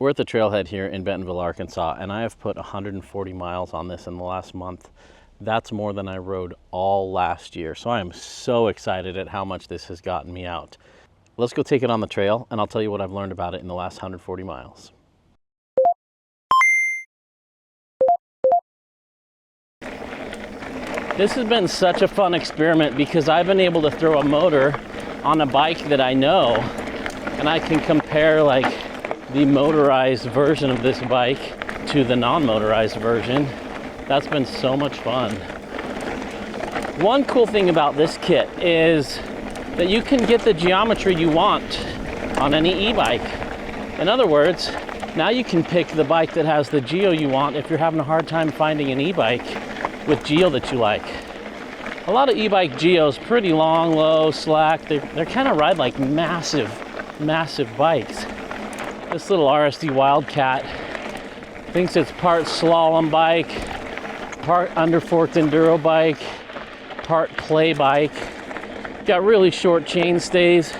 We're at the trailhead here in Bentonville, Arkansas, and I have put 140 miles on this in the last month. That's more than I rode all last year. So I am so excited at how much this has gotten me out. Let's go take it on the trail, and I'll tell you what I've learned about it in the last 140 miles. This has been such a fun experiment because I've been able to throw a motor on a bike that I know, and I can compare like the motorized version of this bike to the non-motorized version. That's been so much fun. One cool thing about this kit is that you can get the geometry you want on any e-bike. In other words, now you can pick the bike that has the geo you want if you're having a hard time finding an e-bike with geo that you like. A lot of e-bike geos pretty long, low, slack. They're kind of ride like massive bikes. This little RSD Wildcat thinks it's part slalom bike, part underforked enduro bike, part play bike. Got really short chain stays,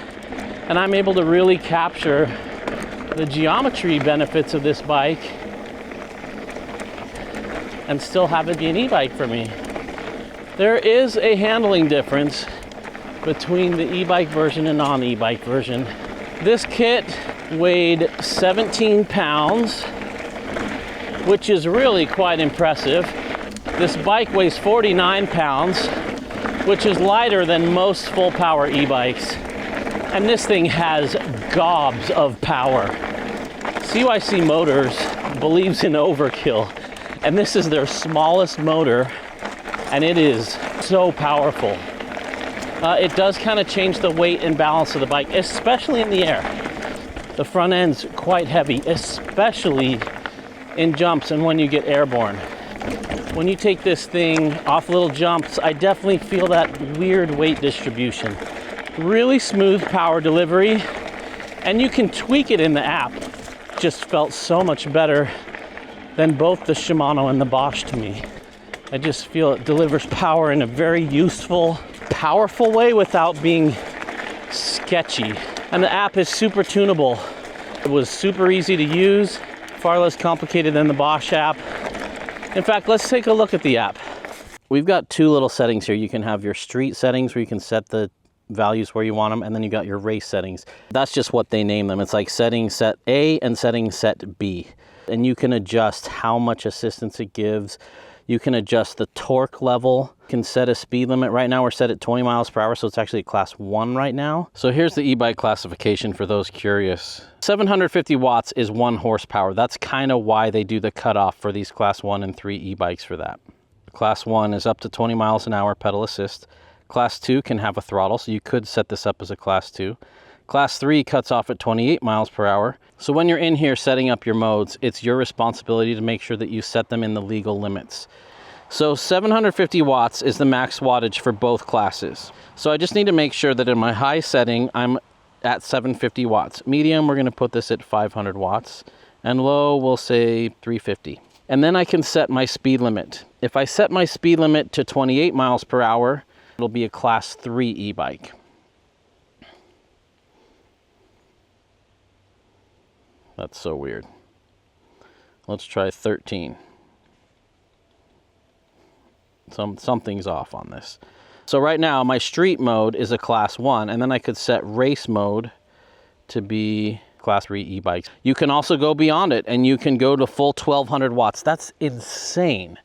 and I'm able to really capture the geometry benefits of this bike and still have it be an e-bike for me. There is a handling difference between the e-bike version and non-e-bike version. This kit weighed 17 pounds, which is really quite impressive. This bike weighs 49 pounds, which is lighter than most full power e-bikes. And this thing has gobs of power. CYC Motors believes in overkill, and this is their smallest motor, and it is so powerful. It does kind of change the weight and balance of the bike, especially in the air. The front end's quite heavy, especially in jumps and when you get airborne. When you take this thing off little jumps, I definitely feel that weird weight distribution. Really smooth power delivery, and you can tweak it in the app. Just felt so much better than both the Shimano and the Bosch to me. I just feel it delivers power in a very useful, powerful way without being sketchy. And the app is super tunable. It was super easy to use, far less complicated than the Bosch app. In fact, let's take a look at the app. We've got two little settings here. You can have your street settings where you can set the values where you want them, and then you got your race settings. That's just what they name them. It's like setting set A and setting set B. And you can adjust how much assistance it gives. You can adjust the torque level. You can set a speed limit. Right now we're set at 20 miles per hour, so it's actually class 1 right now. So here's the e-bike classification for those curious. 750 watts is 1 horsepower. That's kind of why they do the cutoff for these class 1 and 3 e-bikes for that. Class 1 is up to 20 miles an hour pedal assist. Class 2 can have a throttle, so you could set this up as a class 2. Class 3 cuts off at 28 miles per hour. So when you're in here setting up your modes, it's your responsibility to make sure that you set them in the legal limits. So 750 watts is the max wattage for both classes. So I just need to make sure that in my high setting, I'm at 750 watts. Medium, we're gonna put this at 500 watts. And low, we'll say 350. And then I can set my speed limit. If I set my speed limit to 28 miles per hour, it'll be a class 3 e-bike. That's so weird. Let's try 13. Something's off on this. So right now my street mode is a class 1, and then I could set race mode to be class 3 e-bikes. You can also go beyond it, and you can go to full 1200 watts. That's insane.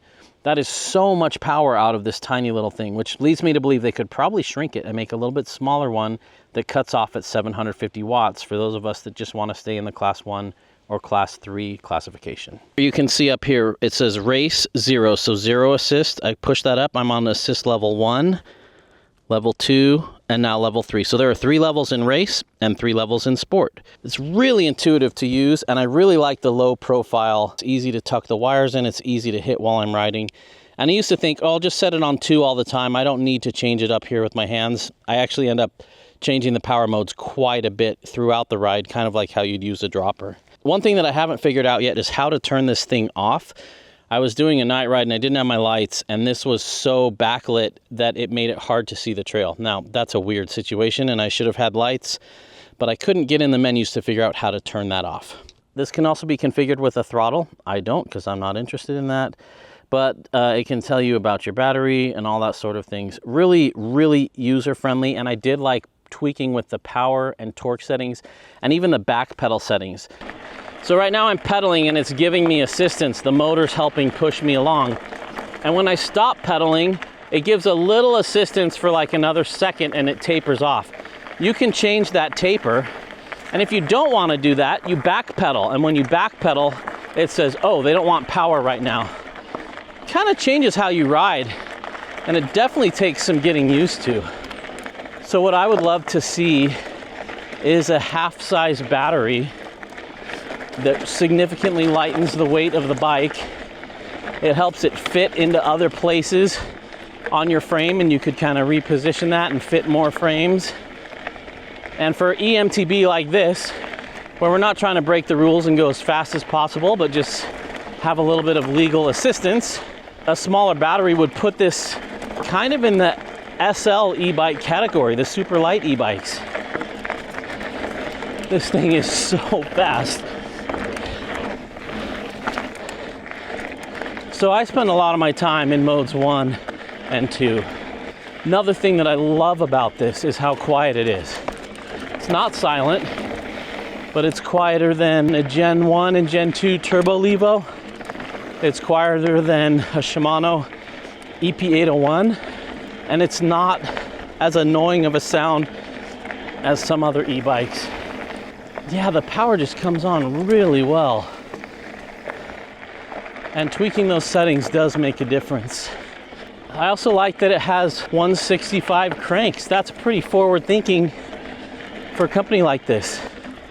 That is so much power out of this tiny little thing, which leads me to believe they could probably shrink it and make a little bit smaller one that cuts off at 750 watts for those of us that just want to stay in the class 1 or class 3 classification. You can see up here, it says race 0, so 0 assist. I push that up, I'm on assist level 1, level 2, and now level 3. So there are 3 levels in race and 3 levels in sport. It's really intuitive to use, and I really like the low profile. It's easy to tuck the wires in, it's easy to hit while I'm riding. And I used to think, oh, I'll just set it on 2 all the time. I don't need to change it up here with my hands. I actually end up changing the power modes quite a bit throughout the ride, kind of like how you'd use a dropper. One thing that I haven't figured out yet is how to turn this thing off. I was doing a night ride and I didn't have my lights, and this was so backlit that it made it hard to see the trail. Now, that's a weird situation and I should have had lights, but I couldn't get in the menus to figure out how to turn that off. This can also be configured with a throttle. I don't, because I'm not interested in that. But it can tell you about your battery and all that sort of things. Really, really user-friendly, and I did like tweaking with the power and torque settings and even the back pedal settings. So right now I'm pedaling and it's giving me assistance. The motor's helping push me along. And when I stop pedaling, it gives a little assistance for like another second and it tapers off. You can change that taper. And if you don't want to do that, you back pedal. And when you back pedal, it says, oh, they don't want power right now. Kind of changes how you ride. And it definitely takes some getting used to. So what I would love to see is a half-size battery that significantly lightens the weight of the bike. It helps it fit into other places on your frame, and you could kind of reposition that and fit more frames. And for eMTB like this, where we're not trying to break the rules and go as fast as possible, but just have a little bit of legal assistance, a smaller battery would put this kind of in the SL e-bike category, the super light e-bikes. This thing is so fast. So I spend a lot of my time in modes 1 and 2. Another thing that I love about this is how quiet it is. It's not silent, but it's quieter than a Gen 1 and Gen 2 Turbo Levo. It's quieter than a Shimano EP801. And it's not as annoying of a sound as some other e-bikes. Yeah, the power just comes on really well. And tweaking those settings does make a difference. I also like that it has 165 cranks. That's pretty forward thinking for a company like this.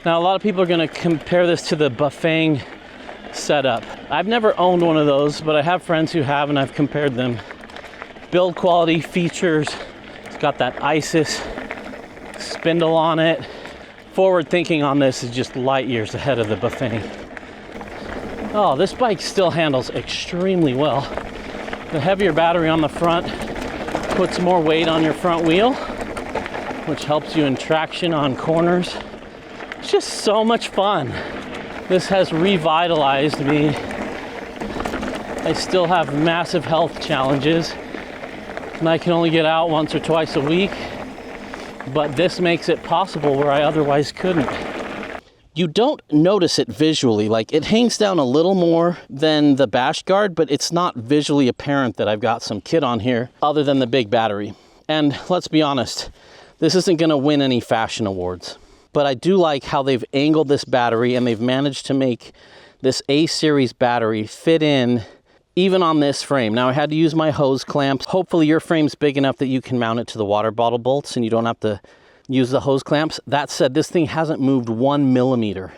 Now, a lot of people are gonna compare this to the Bafang setup. I've never owned one of those, but I have friends who have, and I've compared them. Build quality, features, it's got that ISIS spindle on it. Forward thinking on this is just light years ahead of the Bafang. Oh, this bike still handles extremely well. The heavier battery on the front puts more weight on your front wheel, which helps you in traction on corners. It's just so much fun. This has revitalized me. I still have massive health challenges, and I can only get out once or twice a week, but this makes it possible where I otherwise couldn't. You don't notice it visually, like it hangs down a little more than the bash guard, but it's not visually apparent that I've got some kit on here other than the big battery. And let's be honest, this isn't gonna win any fashion awards, but I do like how they've angled this battery and they've managed to make this A-series battery fit in even on this frame. Now I had to use my hose clamps. Hopefully your frame's big enough that you can mount it to the water bottle bolts and you don't have to use the hose clamps. That said, this thing hasn't moved 1 millimeter.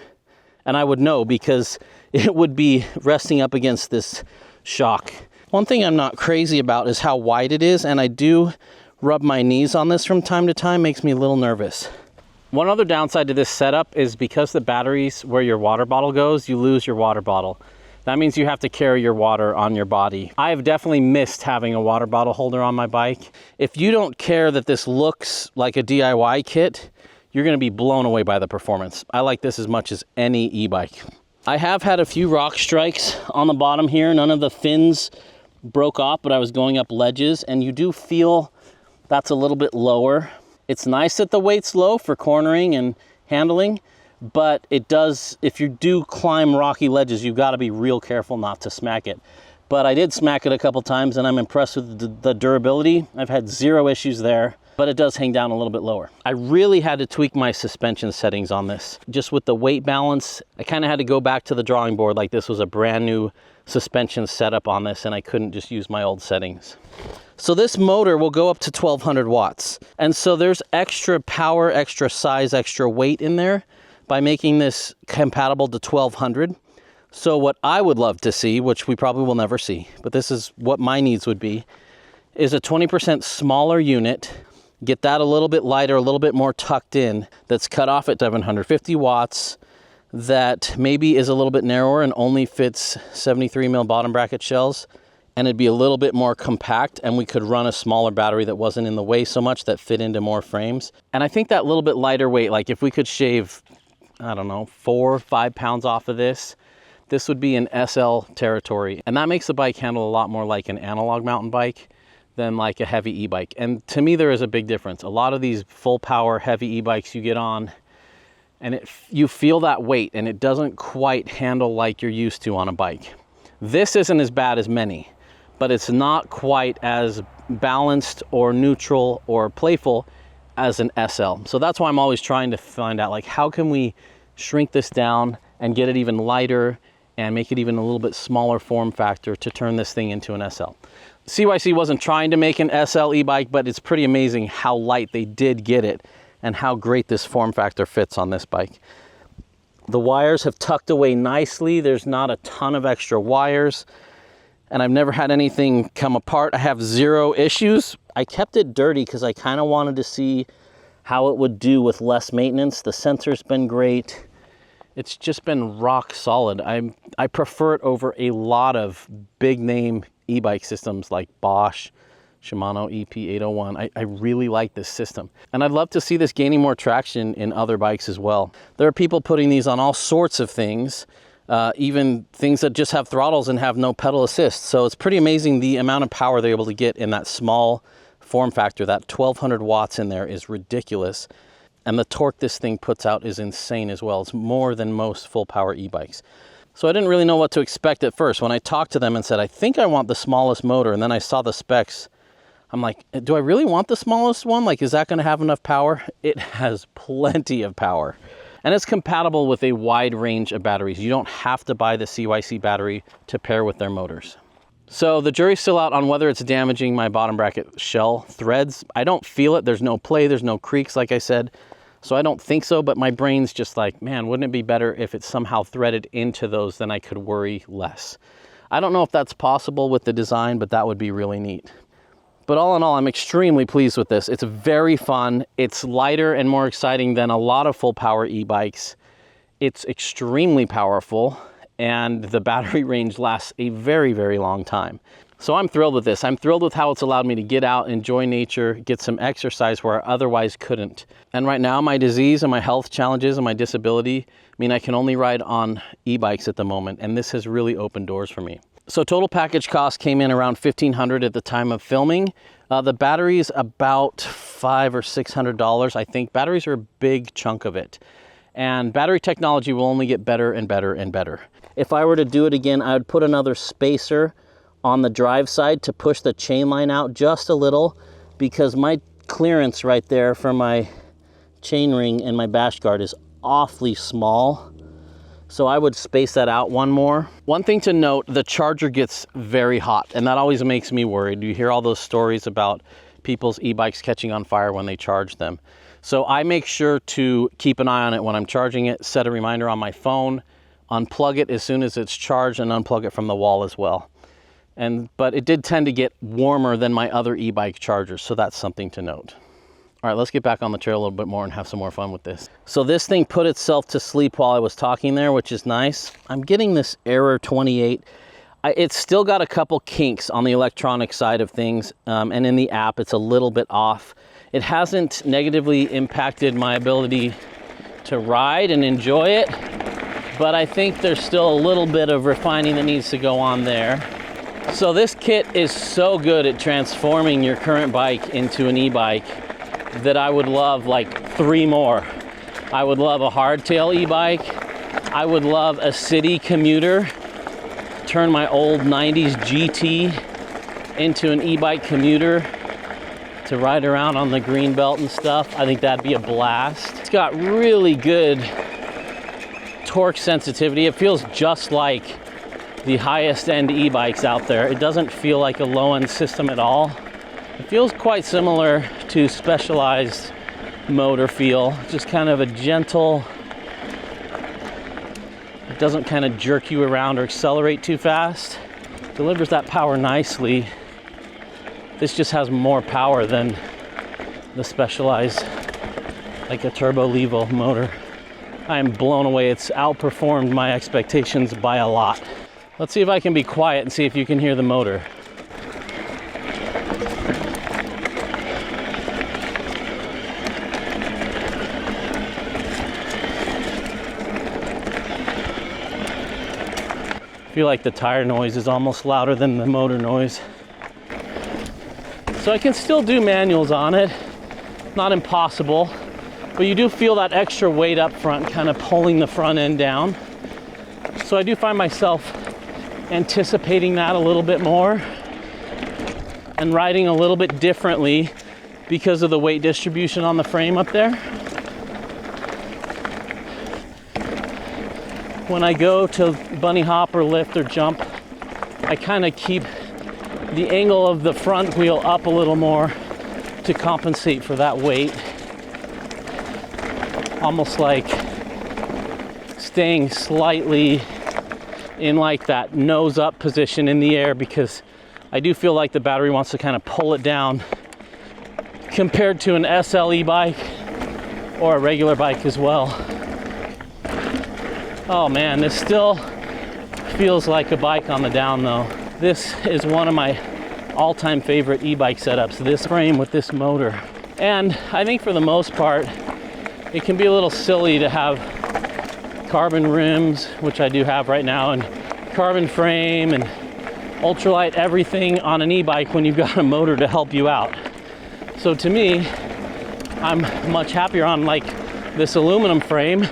And I would know because it would be resting up against this shock. One thing I'm not crazy about is how wide it is, and I do rub my knees on this from time to time, makes me a little nervous. One other downside to this setup is because the battery's where your water bottle goes, you lose your water bottle. That means you have to carry your water on your body. I have definitely missed having a water bottle holder on my bike. If you don't care that this looks like a DIY kit, you're gonna be blown away by the performance. I like this as much as any e-bike. I have had a few rock strikes on the bottom here. None of the fins broke off, but I was going up ledges, and you do feel that's a little bit lower. It's nice that the weight's low for cornering and handling, but it does, if you do climb rocky ledges, you've got to be real careful not to smack it. But I did smack it a couple times, and I'm impressed with the durability. I've had zero issues there, but it does hang down a little bit lower. I really had to tweak my suspension settings on this. Just with the weight balance, I kind of had to go back to the drawing board like this was a brand new suspension setup on this, and I couldn't just use my old settings. So this motor will go up to 1200 watts. And so there's extra power, extra size, extra weight in there by making this compatible to 1200. So what I would love to see, which we probably will never see, but this is what my needs would be, is a 20% smaller unit, get that a little bit lighter, a little bit more tucked in, that's cut off at 750 watts, that maybe is a little bit narrower and only fits 73 mil bottom bracket shells, and it'd be a little bit more compact, and we could run a smaller battery that wasn't in the way so much, that fit into more frames. And I think that little bit lighter weight, like if we could shave I don't know, 4 or 5 pounds off of this, this would be in SL territory. And that makes the bike handle a lot more like an analog mountain bike than like a heavy e-bike. And to me, there is a big difference. A lot of these full power heavy e-bikes you get on, and you feel that weight, and it doesn't quite handle like you're used to on a bike. This isn't as bad as many, but it's not quite as balanced or neutral or playful as an SL. So that's why I'm always trying to find out, like, how can we shrink this down and get it even lighter and make it even a little bit smaller form factor to turn this thing into an SL. CYC wasn't trying to make an SL e-bike, but it's pretty amazing how light they did get it and how great this form factor fits on this bike. The wires have tucked away nicely. There's not a ton of extra wires, and I've never had anything come apart. I have 0 issues. I kept it dirty because I kind of wanted to see how it would do with less maintenance. The sensor's been great. It's just been rock solid. I prefer it over a lot of big name e-bike systems like Bosch, Shimano EP801. I really like this system. And I'd love to see this gaining more traction in other bikes as well. There are people putting these on all sorts of things, even things that just have throttles and have no pedal assist. So it's pretty amazing the amount of power they're able to get in that small form factor. That 1200 watts in there is ridiculous. And the torque this thing puts out is insane as well. It's more than most full power e-bikes. So I didn't really know what to expect at first. When I talked to them and said, I think I want the smallest motor, and then I saw the specs, I'm like, do I really want the smallest one? Like, is that gonna have enough power? It has plenty of power. And it's compatible with a wide range of batteries. You don't have to buy the CYC battery to pair with their motors. So the jury's still out on whether it's damaging my bottom bracket shell threads. I don't feel it. There's no play, there's no creaks, like I said. So I don't think so, but my brain's just like, man, wouldn't it be better if it's somehow threaded into those, then I could worry less. I don't know if that's possible with the design, but that would be really neat. But all in all, I'm extremely pleased with this. It's very fun. It's lighter and more exciting than a lot of full power e-bikes. It's extremely powerful, and the battery range lasts a very, very long time. So I'm thrilled with this. I'm thrilled with how it's allowed me to get out, enjoy nature, get some exercise where I otherwise couldn't. And right now, my disease and my health challenges and my disability mean I can only ride on e-bikes at the moment, and this has really opened doors for me. So total package cost came in around $1,500 at the time of filming. The battery's about $500 or $600, I think. Batteries are a big chunk of it. And battery technology will only get better and better and better. If I were to do it again, I would put another spacer on the drive side to push the chain line out just a little, because my clearance right there for my chain ring and my bash guard is awfully small. So I would space that out one more. One thing to note, the charger gets very hot, and that always makes me worried. You hear all those stories about people's e-bikes catching on fire when they charge them. So I make sure to keep an eye on it when I'm charging it, set a reminder on my phone, unplug it as soon as it's charged, and unplug it from the wall as well. But it did tend to get warmer than my other e-bike chargers, so that's something to note. All right, let's get back on the trail a little bit more and have some more fun with this. So this thing put itself to sleep while I was talking there, which is nice. I'm getting this error 28. It's still got a couple kinks on the electronic side of things, and in the app, it's a little bit off. It hasn't negatively impacted my ability to ride and enjoy it, but I think there's still a little bit of refining that needs to go on there. So this kit is so good at transforming your current bike into an e-bike that I would love like 3 more. I would love a hardtail e-bike. I would love a city commuter. Turn my old 90s GT into an e-bike commuter to ride around on the green belt and stuff. I think that'd be a blast. It's got really good torque sensitivity. It feels just like the highest end e-bikes out there. It doesn't feel like a low-end system at all. It feels quite similar to Specialized motor feel, just kind of a gentle, it doesn't kind of jerk you around or accelerate too fast. Delivers that power nicely. This just has more power than the Specialized, like a Turbo Levo motor. I am blown away. It's outperformed my expectations by a lot. Let's see if I can be quiet and see if you can hear the motor. feel like the tire noise is almost louder than the motor noise. So I can still do manuals on it, not impossible, but you do feel that extra weight up front kind of pulling the front end down. So I do find myself anticipating that a little bit more and riding a little bit differently because of the weight distribution on the frame up there. When I go to bunny hop or lift or jump, I kind of keep the angle of the front wheel up a little more to compensate for that weight. Almost like staying slightly in like that nose up position in the air, because I do feel like the battery wants to kind of pull it down compared to an SL e-bike or a regular bike as well. Oh man, this still feels like a bike on the down though. This is one of my all-time favorite e-bike setups, this frame with this motor. And I think for the most part, it can be a little silly to have carbon rims, which I do have right now, and carbon frame and ultralight everything on an e-bike when you've got a motor to help you out. So to me, I'm much happier on like this aluminum frame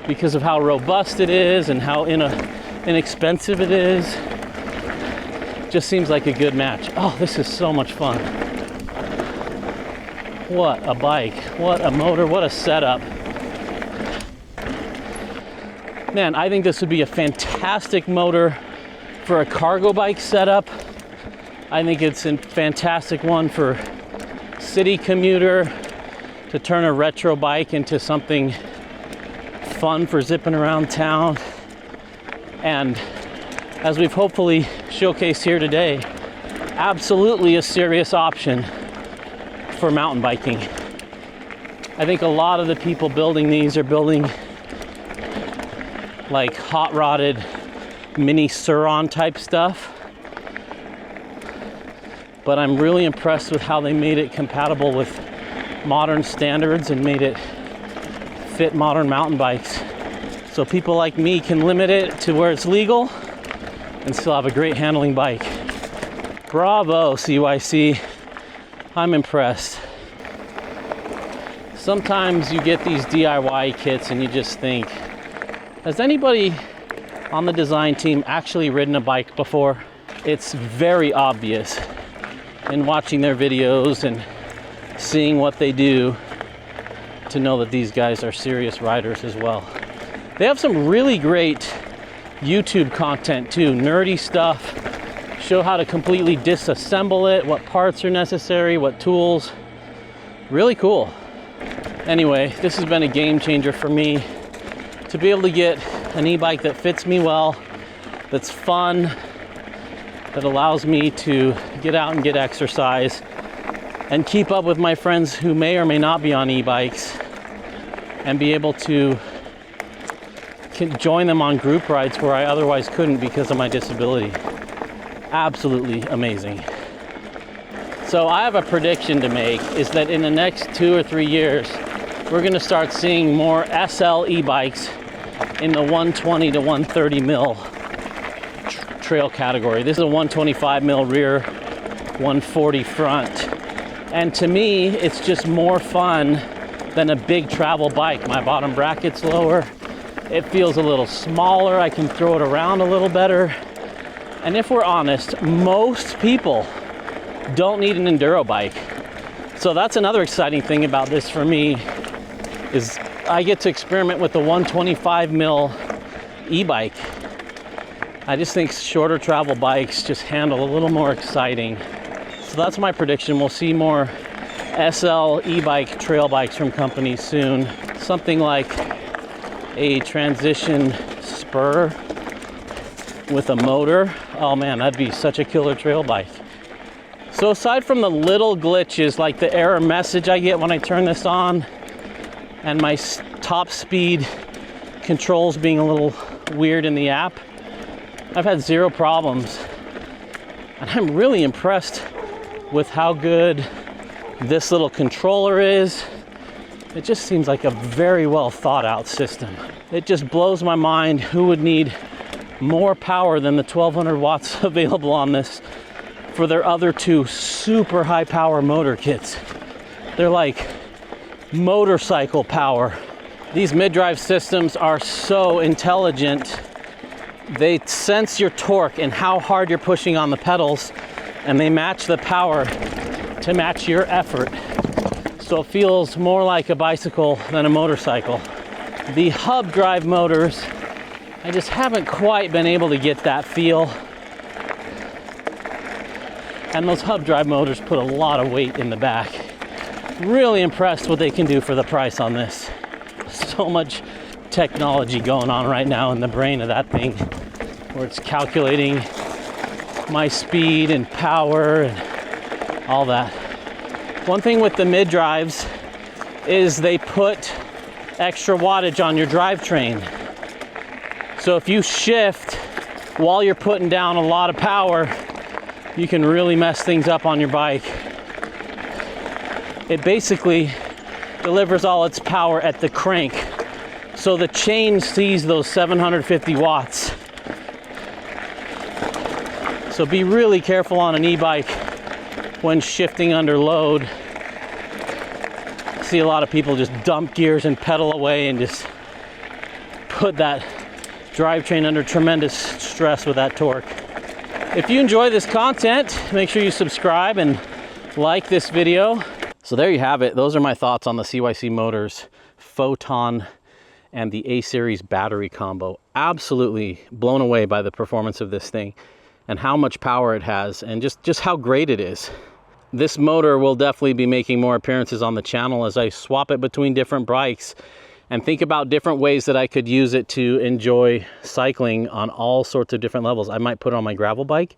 because of how robust it is and how inexpensive it is. Just seems like a good match. Oh, this is so much fun. What a bike, what a motor, what a setup. Man, I think this would be a fantastic motor for a cargo bike setup. I think it's a fantastic one for city commuter, to turn a retro bike into something fun for zipping around town. And as we've hopefully showcased here today, absolutely a serious option for mountain biking. I think a lot of the people building these are building like hot rodded mini Sur-Ron type stuff, but I'm really impressed with how they made it compatible with modern standards and made it fit modern mountain bikes. So people like me can limit it to where it's legal and still have a great handling bike. Bravo, CYC. I'm impressed. Sometimes you get these DIY kits and you just think, has anybody on the design team actually ridden a bike before? It's very obvious in watching their videos and seeing what they do to know that these guys are serious riders as well. They have some really great YouTube content too, nerdy stuff, show how to completely disassemble it, what parts are necessary, what tools. Really cool. Anyway, this has been a game changer for me to be able to get an e-bike that fits me well, that's fun, that allows me to get out and get exercise and keep up with my friends who may or may not be on e-bikes, and be able to join them on group rides where I otherwise couldn't because of my disability. Absolutely amazing. So I have a prediction to make, is that in the next 2 or 3 years, we're gonna start seeing more SL e-bikes in the 120 to 130 mil trail category. This is a 125 mil rear, 140 front. And to me, it's just more fun than a big travel bike. My bottom bracket's lower. It feels a little smaller. I can throw it around a little better. And if we're honest, most people don't need an enduro bike. So that's another exciting thing about this for me, is I get to experiment with the 125 mil e-bike. I just think shorter travel bikes just handle a little more exciting. So that's my prediction. We'll see more SL e-bike trail bikes from companies soon. Something like a transition spur with a motor. Oh man, that'd be such a killer trail bike. So aside from the little glitches, like the error message I get when I turn this on, and my top speed controls being a little weird in the app, I've had zero problems. And I'm really impressed with how good this little controller is. It just seems like a very well thought out system. It just blows my mind. Who would need more power than the 1200 watts available on this for their other two super high power motor kits. They're like motorcycle power. These mid-drive systems are so intelligent. They sense your torque and how hard you're pushing on the pedals, and they match the power to match your effort. So it feels more like a bicycle than a motorcycle. The hub drive motors, I just haven't quite been able to get that feel. And those hub drive motors put a lot of weight in the back. Really impressed what they can do for the price on this. So much technology going on right now in the brain of that thing, where it's calculating my speed and power and all that. One thing with the mid-drives is they put extra wattage on your drivetrain. So if you shift while you're putting down a lot of power, you can really mess things up on your bike. It basically delivers all its power at the crank. So the chain sees those 750 watts. So be really careful on an e-bike when shifting under load. I see a lot of people just dump gears and pedal away and just put that drivetrain under tremendous stress with that torque. If you enjoy this content, make sure you subscribe and like this video. So there you have it. Those are my thoughts on the CYC Motors Photon and the A-Series battery combo. Absolutely blown away by the performance of this thing and how much power it has and just how great it is. This motor will definitely be making more appearances on the channel as I swap it between different bikes and think about different ways that I could use it to enjoy cycling on all sorts of different levels. I might put it on my gravel bike,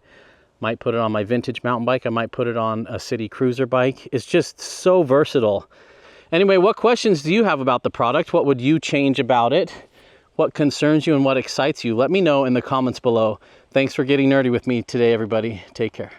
might put it on my vintage mountain bike, I might put it on a city cruiser bike. It's just so versatile. Anyway, what questions do you have about the product? What would you change about it? What concerns you and what excites you? Let me know in the comments below. Thanks for getting nerdy with me today, everybody. Take care.